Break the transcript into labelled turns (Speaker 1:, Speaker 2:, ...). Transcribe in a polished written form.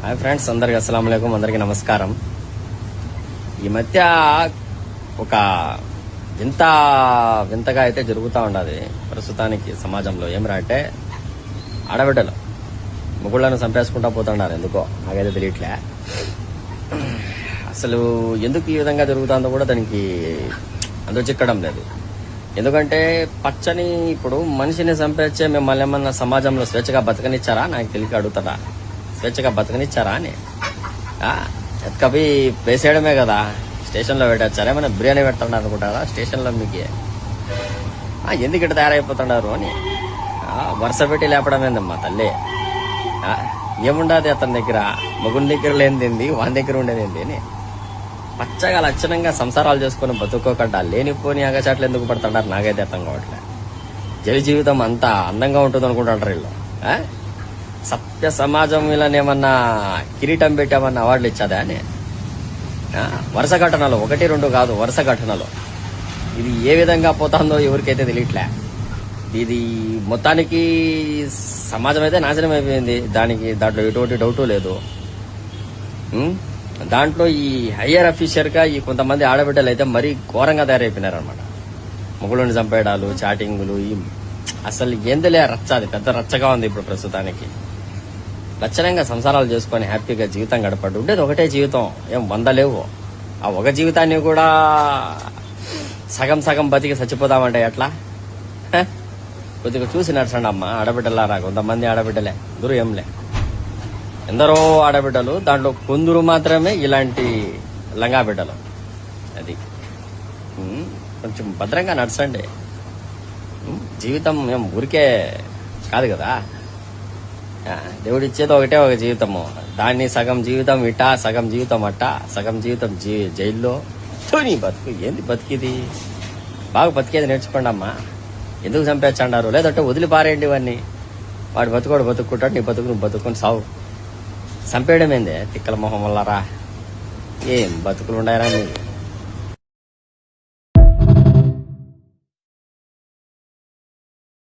Speaker 1: Hi friends, అందరికి అస్సలాము అలైకుం, అందరికి నమస్కారం. ఈ మధ్య ఒక వింతగా అయితే జరుగుతూ ఉండదు ప్రస్తుతానికి సమాజంలో. ఏమిరా అంటే ఆడబిడ్డలు మొగుళ్ళను చంపేసుకుంటా పోతున్నారు. ఎందుకో నాకైతే తెలియట్లే. అసలు ఎందుకు ఈ విధంగా జరుగుతుందో కూడా దానికి అందరూ చిక్కడం లేదు. ఎందుకంటే పచ్చని ఇప్పుడు మనిషిని చంపేచ్చే మిమ్మల్ని ఏమన్నా సమాజంలో స్వేచ్ఛగా బతకనిచ్చారా? నాకు తెలియక అడుగుతారా, స్వేచ్ఛగా బతకనిచ్చారా అని. ఎత్తుకవి వేసేయడమే కదా, స్టేషన్లో పెట్టచ్చారా? ఏమైనా బిర్యానీ పెడుతున్నారు అనుకుంటారా స్టేషన్లో? మీకు ఎందుకు ఇట్లా తయారైపోతున్నారు అని వరుస పెట్టి లేపడమేందమ్మా తల్లి. ఏముండదు అతని దగ్గర, మగుని దగ్గర లేనిది వాని దగ్గర ఉండేది అని. పచ్చగా లక్షణంగా సంసారాలు చేసుకుని బతుక్కోకుండా లేనిపోని అగచాట్లు ఎందుకు పడుతుంటారు నాకైతే అర్థం కావట్లే. జరి జీవితం అంతా అందంగా ఉంటుంది అనుకుంటుంటారు వీళ్ళు. సత్య సమాజం వీళ్ళనేమన్నా కిరీటం పెట్టామన్నా అవార్డులు ఇచ్చాదా అని. వరుస ఘటనలు, 1, 2 కాదు, వరుస ఘటనలు. ఇది ఏ విధంగా పోతుందో ఎవరికైతే తెలియట్లే. ఇది మొత్తానికి సమాజం అయితే నాశనం అయిపోయింది. దాంట్లో ఎటువంటి డౌటు లేదు. దాంట్లో ఈ హయ్యర్ అఫీషియర్ గా ఈ కొంతమంది ఆడబిడ్డలు అయితే మరీ ఘోరంగా తయారైపోయినారనమాట. మొగుళ్ళని చంపేయడాలు, చాటింగులు, అసలు ఏందిలే రచ్చ. అది పెద్ద రచ్చగా ఉంది ఇప్పుడు ప్రస్తుతానికి. లక్షణంగా సంసారాలు చేసుకొని హ్యాపీగా జీవితం గడపడు. ఉండేది ఒకటే జీవితం, ఏం 100 లేవు. ఆ ఒక జీవితాన్ని కూడా సగం బతికి చచ్చిపోదామంటే ఎట్లా? కొద్దిగా చూసి నడచండి అమ్మ ఆడబిడ్డలారా. కొంతమంది ఆడబిడ్డలే, అందరూ ఏంలే, ఎందరో ఆడబిడ్డలు, దాంట్లో కొందరు మాత్రమే ఇలాంటి లంగా బిడ్డలు. అది కొంచెం భద్రంగా నడచండి. జీవితం ఏం ఊరికే కాదు కదా. దేవుడిచ్చేది ఒకటే ఒక జీవితము. దాన్ని సగం జీవితం ఇటా, సగం జీవితం అట్టా, సగం జీవితం జైల్లో. నీ బతుకు ఏంది బతికిది? బాగా బతికేది నేర్చుకోండి అమ్మా. ఎందుకు చంపేచ్చండారు? లేదంటే వదిలి పారేయండి ఇవన్నీ. వాడు బతుక్కుంటాడు, నీ బతుకు నువ్వు బతుకుని సావు. చంపేయడం ఏందే తిక్కల మొహం వల్లరా? ఏం బతుకులు ఉన్నాయరా నీకు?